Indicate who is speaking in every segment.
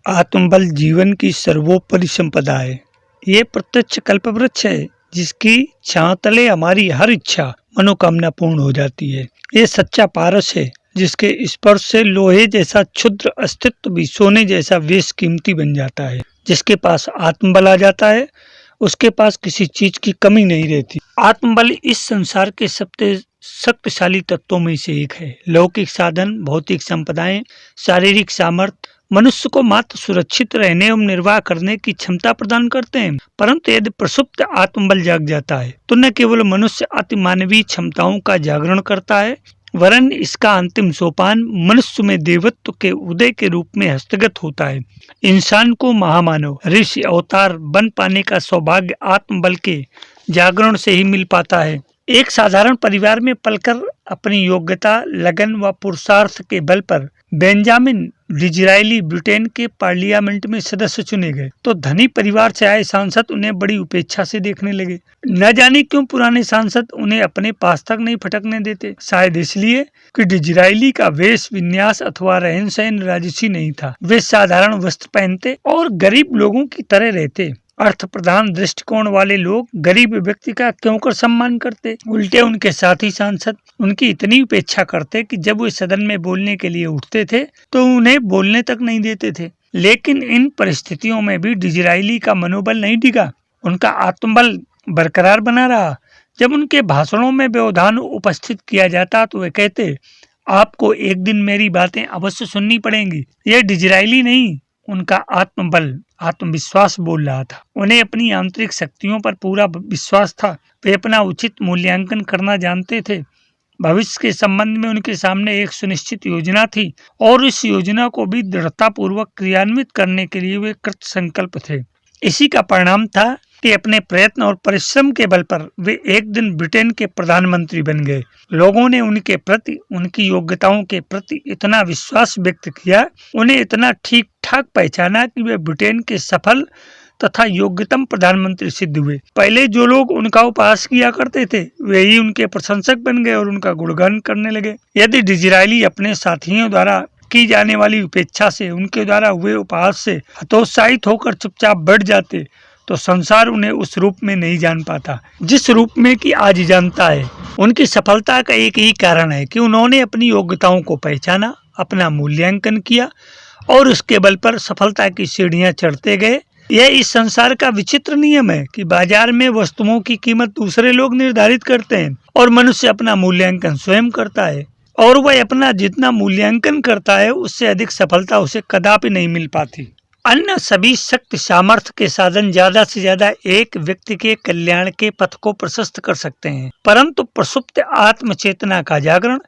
Speaker 1: आत्मबल जीवन की सर्वोपरि संपदा है। ये प्रत्यक्ष कल्पवृक्ष है जिसकी छांव तले हमारी हर इच्छा मनोकामना पूर्ण हो जाती है। ये सच्चा पारस है जिसके स्पर्श से लोहे जैसा क्षुद्र अस्तित्व भी सोने जैसा बेशकीमती बन जाता है। जिसके पास आत्मबल आ जाता है उसके पास किसी चीज की कमी नहीं रहती। आत्मबल इस संसार के सबसे शक्तिशाली तत्वों में से एक है। लौकिक साधन, भौतिक संपदाएं, शारीरिक सामर्थ्य मनुष्य को मात्र सुरक्षित रहने एवं निर्वाह करने की क्षमता प्रदान करते हैं, परंतु यदि प्रसुप्त आत्मबल जाग जाता है तो न केवल मनुष्य अतिमानवीय क्षमताओं का जागरण करता है, वरन इसका अंतिम सोपान मनुष्य में देवत्व के उदय के रूप में हस्तगत होता है। इंसान को महामानव, ऋषि अवतार बन पाने का सौभाग्य आत्मबल के जागरण से ही मिल पाता है। एक साधारण परिवार में पलकर अपनी योग्यता, लगन व पुरुषार्थ के बल पर बेंजामिन डिज़रायली ब्रिटेन के पार्लियामेंट में सदस्य चुने गए तो धनी परिवार से आए सांसद उन्हें बड़ी उपेक्षा से देखने लगे। न जाने क्यों पुराने सांसद उन्हें अपने पास तक नहीं फटकने देते। शायद इसलिए कि डिज़रायली का वेश विन्यास अथवा रहन सहन राजसी नहीं था। वे साधारण वस्त्र पहनते और गरीब लोगों की तरह रहते। अर्थ प्रधान दृष्टिकोण वाले लोग गरीब व्यक्ति का क्यों कर सम्मान करते। उल्टे उनके साथी सांसद उनकी इतनी उपेक्षा करते कि जब वे सदन में बोलने के लिए उठते थे तो उन्हें बोलने तक नहीं देते थे। लेकिन इन परिस्थितियों में भी डिज़रायली का मनोबल नहीं डिगा, उनका आत्मबल बरकरार बना रहा। जब उनके भाषणों में व्यवधान उपस्थित किया जाता तो वे कहते, आपको एक दिन मेरी बातें अवश्य सुननी पड़ेंगी। यह डिज़रायली नहीं, उनका आत्मबल, आत्मविश्वास बोल रहा था। उन्हें अपनी आंतरिक शक्तियों पर पूरा विश्वास था। वे अपना उचित मूल्यांकन करना जानते थे। भविष्य के संबंध में उनके सामने एक सुनिश्चित योजना थी और इस योजना को भी दृढ़ता पूर्वक क्रियान्वित करने के लिए वे कृत संकल्प थे। इसी का परिणाम था कि अपने प्रयत्न और परिश्रम के बल पर वे एक दिन ब्रिटेन के प्रधानमंत्री बन गए। लोगों ने उनके प्रति, उनकी योग्यताओं के प्रति इतना विश्वास व्यक्त किया, उन्हें इतना ठीक ठाक पहचाना कि वे ब्रिटेन के सफल तथा योग्यतम प्रधानमंत्री सिद्ध हुए। पहले जो लोग उनका उपहास किया करते थे वे ही उनके प्रशंसक बन गए और उनका गुणगान करने लगे। यदि डिज़रायली अपने साथियों द्वारा की जाने वाली उपेक्षा से, उनके द्वारा हुए उपहास से हतोत्साहित होकर चुपचाप बैठ जाते तो संसार उन्हें उस रूप में नहीं जान पाता जिस रूप में कि आज जानता है। उनकी सफलता का एक ही कारण है कि उन्होंने अपनी योग्यताओं को पहचाना, अपना मूल्यांकन किया और उसके बल पर सफलता की सीढ़ियां चढ़ते गए। यह इस संसार का विचित्र नियम है कि बाजार में वस्तुओं की कीमत दूसरे लोग निर्धारित करते हैं और मनुष्य अपना मूल्यांकन स्वयं करता है, और वह अपना जितना मूल्यांकन करता है उससे अधिक सफलता उसे कदापि नहीं मिल पाती। अन्य सभी शक्ति सामर्थ्य के साधन ज्यादा से ज्यादा एक व्यक्ति के कल्याण के पथ को प्रशस्त कर सकते हैं, परंतु प्रसुप्त आत्म चेतना का जागरण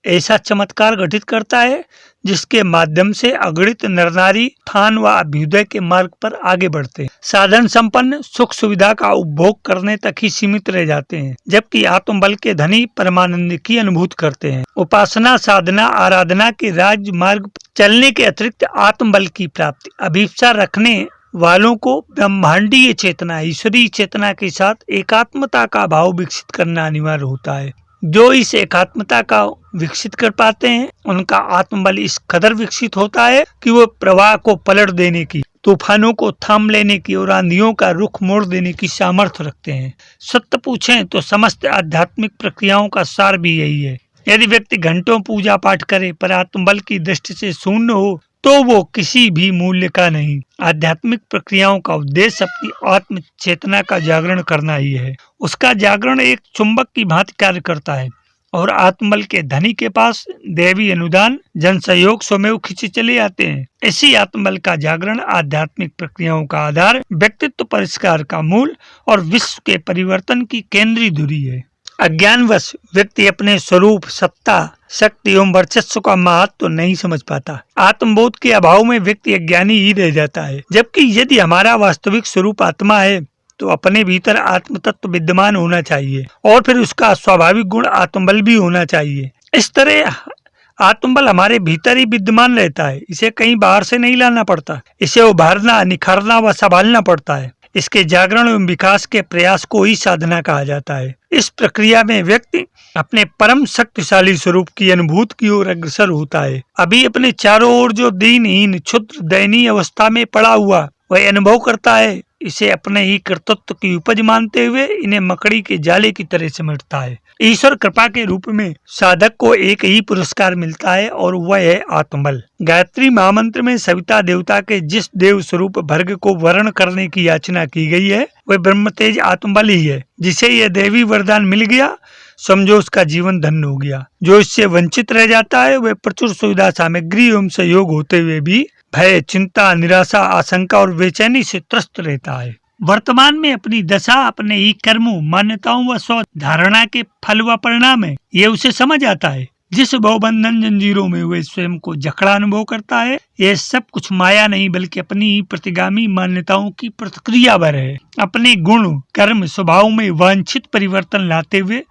Speaker 1: ऐसा चमत्कार घटित करता है जिसके माध्यम से अगणित नरनारी उत्थान व अभ्युदय के मार्ग पर आगे बढ़ते हैं। साधन संपन्न सुख सुविधा का उपभोग करने तक ही सीमित रह जाते हैं, जबकि आत्मबल के धनी परमानंद की अनुभूति करते हैं। उपासना, साधना, आराधना के राजमार्ग चलने के अतिरिक्त आत्मबल की प्राप्ति अभिप्सा रखने वालों को ब्रह्मांडीय चेतना, ईश्वरीय चेतना के साथ एकात्मता का भाव विकसित करना अनिवार्य होता है। जो इस एकात्मता का विकसित कर पाते हैं उनका आत्मबल इस कदर विकसित होता है कि वो प्रवाह को पलट देने की, तूफानों को थाम लेने की और आंधियों का रुख मोड़ देने की सामर्थ्य रखते हैं। सत्य पूछें तो समस्त आध्यात्मिक प्रक्रियाओं का सार भी यही है। यदि व्यक्ति घंटों पूजा पाठ करे पर आत्मबल की दृष्टि से शून्य हो तो वो किसी भी मूल्य का नहीं। आध्यात्मिक प्रक्रियाओं का उद्देश्य अपनी आत्म चेतना का जागरण करना ही है। उसका जागरण एक चुंबक की भांति कार्य करता है और आत्मबल के धनी के पास दैवी अनुदान, जन सहयोग स्वयं खींचे चले आते हैं। इसी आत्मबल का जागरण आध्यात्मिक प्रक्रियाओं का आधार, व्यक्तित्व परिष्कार का मूल और विश्व के परिवर्तन की केंद्रीय धुरी है। अज्ञानवश व्यक्ति अपने स्वरूप, सत्ता, शक्ति एवं वर्चस्व का महत्व तो नहीं समझ पाता। आत्मबोध के अभाव में व्यक्ति अज्ञानी ही रह जाता है, जबकि यदि हमारा वास्तविक स्वरूप आत्मा है तो अपने भीतर आत्म तत्व विद्यमान होना चाहिए और फिर उसका स्वाभाविक गुण आत्मबल भी होना चाहिए। इस तरह आत्मबल हमारे भीतर ही विद्यमान रहता है, इसे कहीं बाहर से नहीं लाना पड़ता। इसे उभारना, निखारना व संभालना पड़ता है। इसके जागरण एवं विकास के प्रयास को ही साधना कहा जाता है। इस प्रक्रिया में व्यक्ति अपने परम शक्तिशाली स्वरूप की अनुभूति की ओर अग्रसर होता है। अभी अपने चारों ओर जो दीनहीन, क्षुद्र, दयनीय अवस्था में पड़ा हुआ वह अनुभव करता है, इसे अपने ही कर्तृत्व की उपज मानते हुए इन्हें मकड़ी के जाले की तरह समेटता है। ईश्वर कृपा के रूप में साधक को एक ही पुरस्कार मिलता है और वह है आत्मबल। गायत्री महामंत्र में सविता देवता के जिस देव स्वरूप भर्ग को वर्ण करने की याचना की गई है वह ब्रह्मतेज आत्मबल ही है। जिसे यह देवी वरदान मिल गया समझो उसका जीवन धन्य हो गया। जो इससे वंचित रह जाता है वह प्रचुर सुविधा सामग्री एवं सहयोग होते हुए भी भय, चिंता, निराशा, आशंका और बेचैनी से त्रस्त रहता है। वर्तमान में अपनी दशा अपने ही कर्मों, मान्यताओं व स्व धारणा के फल व परिणाम है, ये उसे समझ आता है। जिस भवबंधन जंजीरों में वे स्वयं को जकड़ा अनुभव करता है, यह सब कुछ माया नहीं बल्कि अपनी ही प्रतिगामी मान्यताओं की प्रतिक्रिया भर है। अपने गुण, कर्म, स्वभाव में वांछित परिवर्तन लाते हुए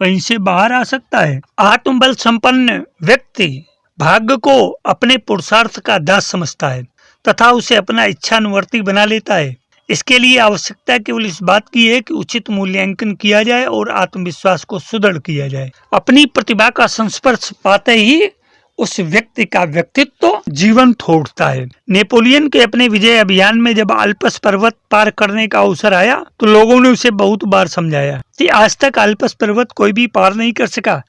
Speaker 1: वहीं से बाहर आ सकता है। आत्मबल संपन्न व्यक्ति भाग्य को अपने पुरुषार्थ का दास समझता है तथा उसे अपना इच्छानुवर्ती बना लेता है। इसके लिए आवश्यकता केवल इस बात की है कि उचित मूल्यांकन किया जाए और आत्मविश्वास को सुदृढ़ किया जाए। अपनी प्रतिभा का संस्पर्श पाते ही उस व्यक्ति का व्यक्तित्व जीवंत हो उठता है। नेपोलियन के अपने विजय अभियान में जब अल्प्स पर्वत पार करने का अवसर आया तो लोगों ने उसे बहुत बार समझाया कि आज तक अल्प्स पर्वत कोई भी पार नहीं कर सका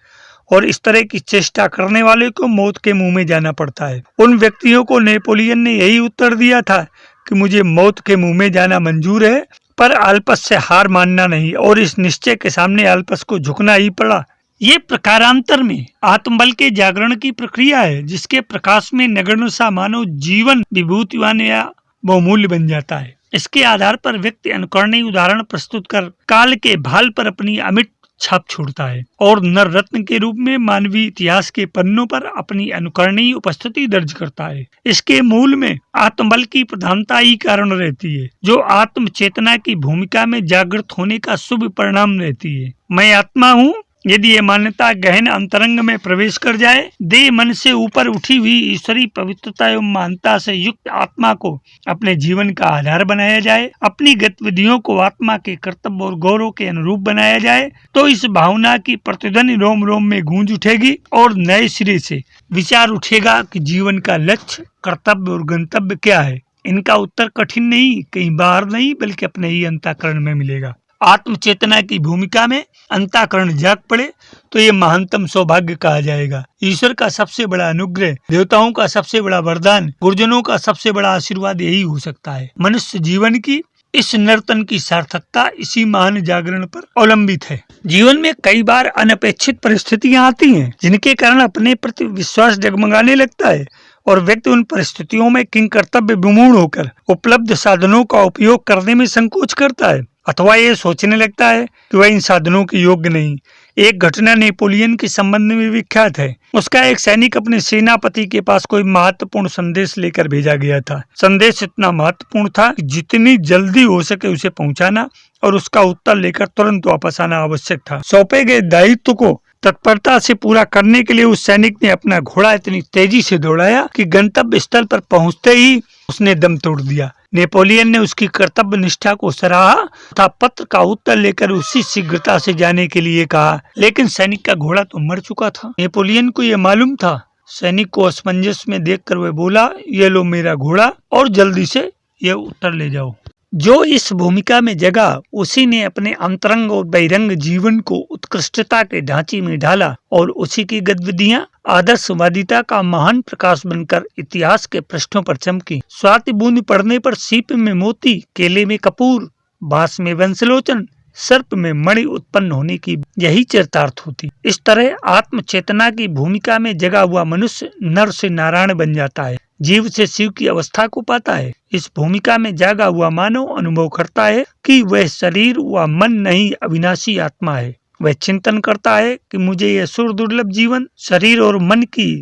Speaker 1: और इस तरह की चेष्टा करने वाले को मौत के मुंह में जाना पड़ता है। उन व्यक्तियों को नेपोलियन ने यही उत्तर दिया था कि मुझे मौत के मुंह में जाना मंजूर है पर अल्प्स से हार मानना नहीं, और इस निश्चय के सामने अल्प्स को झुकना ही पड़ा। ये प्रकारांतर में आत्मबल के जागरण की प्रक्रिया है जिसके प्रकाश में नगण्य सा मानव जीवन विभूतिवान या बहुमूल्य बन जाता है। इसके आधार पर व्यक्ति अनुकरणीय उदाहरण प्रस्तुत कर काल के भाल पर अपनी अमिट छाप छोड़ता है और नर रत्न के रूप में मानवीय इतिहास के पन्नों पर अपनी अनुकरणीय उपस्थिति दर्ज करता है। इसके मूल में आत्मबल की प्रधानता ही कारण रहती है, जो आत्म चेतना की भूमिका में जागृत होने का शुभ परिणाम रहती है। मैं आत्मा हूँ, यदि ये मान्यता गहन अंतरंग में प्रवेश कर जाए, देह मन से ऊपर उठी हुई ईश्वरीय पवित्रता एवं महानता से युक्त आत्मा को अपने जीवन का आधार बनाया जाए, अपनी गतिविधियों को आत्मा के कर्तव्य और गौरव के अनुरूप बनाया जाए, तो इस भावना की प्रतिध्वनि रोम रोम में गूंज उठेगी और नए सिरे से विचार उठेगा कि जीवन का लक्ष्य, कर्तव्य और गंतव्य क्या है। इनका उत्तर कठिन नहीं, कहीं बाहर नहीं, बल्कि अपने ही अंतःकरण में मिलेगा। आत्म चेतना की भूमिका में अंतःकरण जाग पड़े तो ये महानतम सौभाग्य कहा जाएगा। ईश्वर का सबसे बड़ा अनुग्रह, देवताओं का सबसे बड़ा वरदान, गुरुजनों का सबसे बड़ा आशीर्वाद यही हो सकता है। मनुष्य जीवन की इस नर्तन की सार्थकता इसी महान जागरण पर अवलंबित है। जीवन में कई बार अनपेक्षित परिस्थितियां आती हैं जिनके कारण अपने प्रति विश्वास डगमगाने लगता है और व्यक्ति उन परिस्थितियों में किंग कर्तव्य विमूढ़ होकर उपलब्ध साधनों का उपयोग करने में संकोच करता है अथवा ये सोचने लगता है कि वह इन साधनों के योग्य नहीं। एक घटना नेपोलियन के संबंध में विख्यात है। उसका एक सैनिक अपने सेनापति के पास कोई महत्वपूर्ण संदेश लेकर भेजा गया था। संदेश इतना महत्वपूर्ण था कि जितनी जल्दी हो सके उसे पहुंचाना और उसका उत्तर लेकर तुरंत वापस आना आवश्यक था। सौंपे गए दायित्व को तत्परता से पूरा करने के लिए उस सैनिक ने अपना घोड़ा इतनी तेजी से दौड़ाया कि गंतव्य स्थल पर पहुंचते ही उसने दम तोड़ दिया। नेपोलियन ने उसकी कर्तव्य निष्ठा को सराहा तथा पत्र का उत्तर लेकर उसी शीघ्रता से जाने के लिए कहा, लेकिन सैनिक का घोड़ा तो मर चुका था। नेपोलियन को यह मालूम था। सैनिक को असमंजस में देखकर वह बोला, ये लो मेरा घोड़ा और जल्दी से यह उत्तर ले जाओ। जो इस भूमिका में जगा उसी ने अपने अंतरंग और बहिरंग जीवन को उत्कृष्टता के ढांचे में ढाला और उसी की गतिविधियां आदर्शवादिता का महान प्रकाश बनकर इतिहास के पृष्ठों पर चमकी। स्वाति बूंद पड़ने पर सीप में मोती, केले में कपूर, बांस में वंशलोचन, सर्प में मणि उत्पन्न होने की यही चरितार्थ होती। इस तरह आत्म चेतना की भूमिका में जगा हुआ मनुष्य नर से नारायण बन जाता है, जीव से शिव की अवस्था को पाता है। इस भूमिका में जागा हुआ मानव अनुभव करता है कि वह शरीर व मन नहीं अविनाशी आत्मा है। वह चिंतन करता है कि मुझे यह सुर दुर्लभ जीवन शरीर और मन की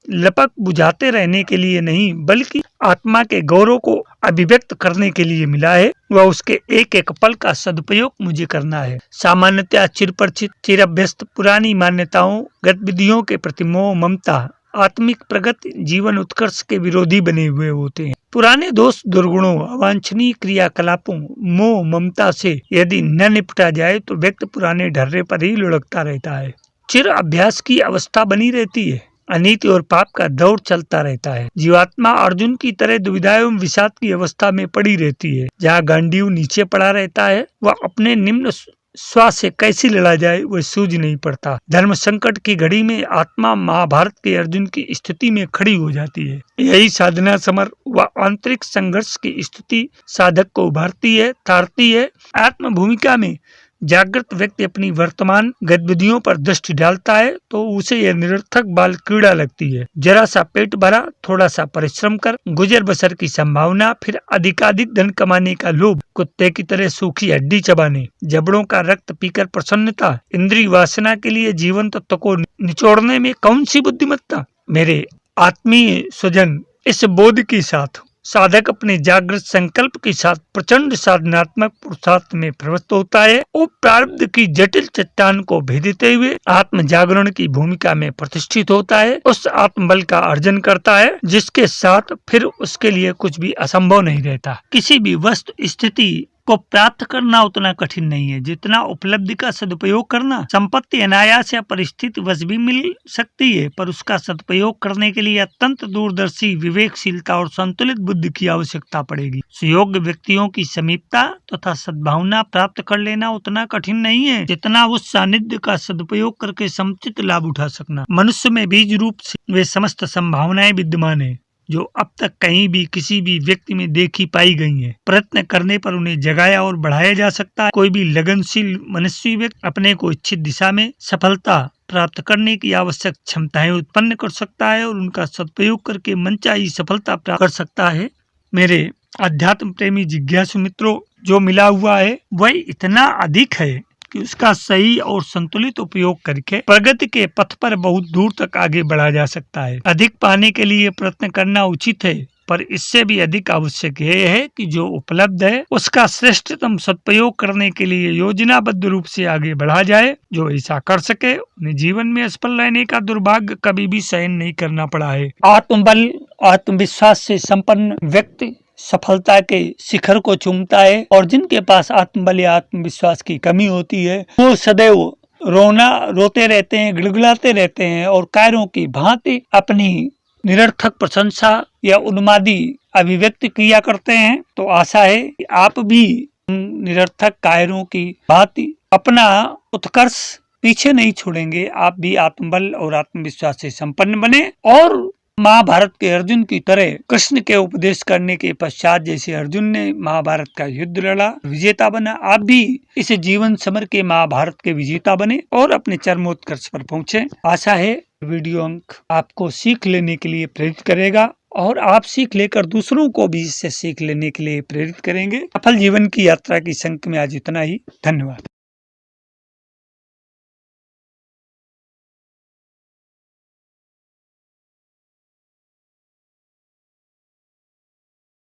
Speaker 1: लपक बुझाते रहने के लिए नहीं बल्कि आत्मा के गौरव को अभिव्यक्त करने के लिए मिला है। वह उसके एक एक पल का सदुपयोग मुझे करना है। सामान्यतः चिरपरिचित, चिरअभ्यस्त पुरानी मान्यताओं, गतिविधियों के प्रति मोह, ममता, आत्मिक प्रगति, जीवन उत्कर्ष के विरोधी बने हुए होते हैं। पुराने दोष, दुर्गुणों, अवांछनीय क्रियाकलापों, मोह, ममता से यदि न निपटा जाए तो व्यक्ति पुराने ढर्रे पर ही लुढ़कता रहता है। चिर अभ्यास की अवस्था बनी रहती है। अनीति और पाप का दौर चलता रहता है। जीवात्मा अर्जुन की तरह दुविधा एवं विषाद की अवस्था में पड़ी रहती है। जहाँ गांडीव नीचे पड़ा रहता है, वह अपने निम्न श्वास से कैसे लड़ा जाए वह सूझ नहीं पड़ता। धर्म संकट की घड़ी में आत्मा महाभारत के अर्जुन की स्थिति में खड़ी हो जाती है। यही साधना समर व आंतरिक संघर्ष की स्थिति साधक को उभारती है, तारती है। आत्म भूमिका में जागृत व्यक्ति अपनी वर्तमान गतिविधियों पर दृष्टि डालता है तो उसे यह निरर्थक बाल क्रीड़ा लगती है। जरा सा पेट भरा, थोड़ा सा परिश्रम कर, गुजर बसर की संभावना, फिर अधिकाधिक धन कमाने का लोभ, कुत्ते की तरह सूखी हड्डी चबाने, जबड़ों का रक्त पीकर प्रसन्नता, इंद्रिय वासना के लिए जीवन तत्व को निचोड़ने में कौन सी बुद्धिमत्ता। मेरे आत्मीय स्वजन, इस बोध के साथ साधक अपने जागृत संकल्प के साथ प्रचंड साधनात्मक पुरुषार्थ में प्रवृत्त होता है और प्रारब्ध की जटिल चट्टान को भेदते हुए आत्म जागरण की भूमिका में प्रतिष्ठित होता है। उस आत्मबल का अर्जन करता है जिसके साथ फिर उसके लिए कुछ भी असंभव नहीं रहता। किसी भी वस्तु स्थिति को प्राप्त करना उतना कठिन नहीं है जितना उपलब्धि का सदुपयोग करना। संपत्ति अनायास या परिस्थिति वश भी मिल सकती है, पर उसका सदुपयोग करने के लिए अत्यंत दूरदर्शी, विवेकशीलता और संतुलित बुद्धि की आवश्यकता पड़ेगी। सुयोग्य व्यक्तियों की समीपता तथा सद्भावना प्राप्त कर लेना उतना कठिन नहीं है जितना उस सानिध्य का सदुपयोग करके समुचित लाभ उठा सकना। मनुष्य में बीज रूप से वे समस्त संभावनाएं विद्यमान है जो अब तक कहीं भी किसी भी व्यक्ति में देखी पाई गई हैं। प्रयत्न करने पर उन्हें जगाया और बढ़ाया जा सकता है। कोई भी लगनशील मनस्वी व्यक्ति अपने को इच्छित दिशा में सफलता प्राप्त करने की आवश्यक क्षमताएं उत्पन्न कर सकता है और उनका सदुपयोग करके मनचाही सफलता प्राप्त कर सकता है। मेरे अध्यात्म प्रेमी जिज्ञासु मित्रों, जो मिला हुआ है वह इतना अधिक है कि उसका सही और संतुलित उपयोग करके प्रगति के पथ पर बहुत दूर तक आगे बढ़ा जा सकता है। अधिक पाने के लिए प्रयत्न करना उचित है, पर इससे भी अधिक आवश्यक यह है कि जो उपलब्ध है उसका श्रेष्ठतम सदुपयोग करने के लिए योजनाबद्ध रूप से आगे बढ़ा जाए। जो ऐसा कर सके उन्हें जीवन में असफल रहने का दुर्भाग्य कभी भी सहन नहीं करना पड़ा है। आत्मबल, आत्मविश्वास से संपन्न व्यक्ति सफलता के शिखर को चूमता है और जिनके पास आत्मबल या आत्मविश्वास की कमी होती है वो सदैव रोते रहते हैं, गिड़गिड़ाते रहते हैं और कायरों की भांति अपनी निरर्थक प्रशंसा या उन्मादी अभिव्यक्ति किया करते हैं। तो आशा है कि आप भी निरर्थक कायरों की भांति अपना उत्कर्ष पीछे नहीं छोड़ेंगे। आप भी आत्मबल और आत्मविश्वास से संपन्न बने और महाभारत के अर्जुन की तरह कृष्ण के उपदेश करने के पश्चात जैसे अर्जुन ने महाभारत का युद्ध लड़ा, विजेता बना, आप भी इस जीवन समर के महाभारत के विजेता बने और अपने चरमोत्कर्ष पर पहुंचे। आशा है वीडियो अंक आपको सीख लेने के लिए प्रेरित करेगा और आप सीख लेकर दूसरों को भी इससे सीख लेने के लिए प्रेरित करेंगे। सफल जीवन की यात्रा की संख में आज इतना ही। धन्यवाद।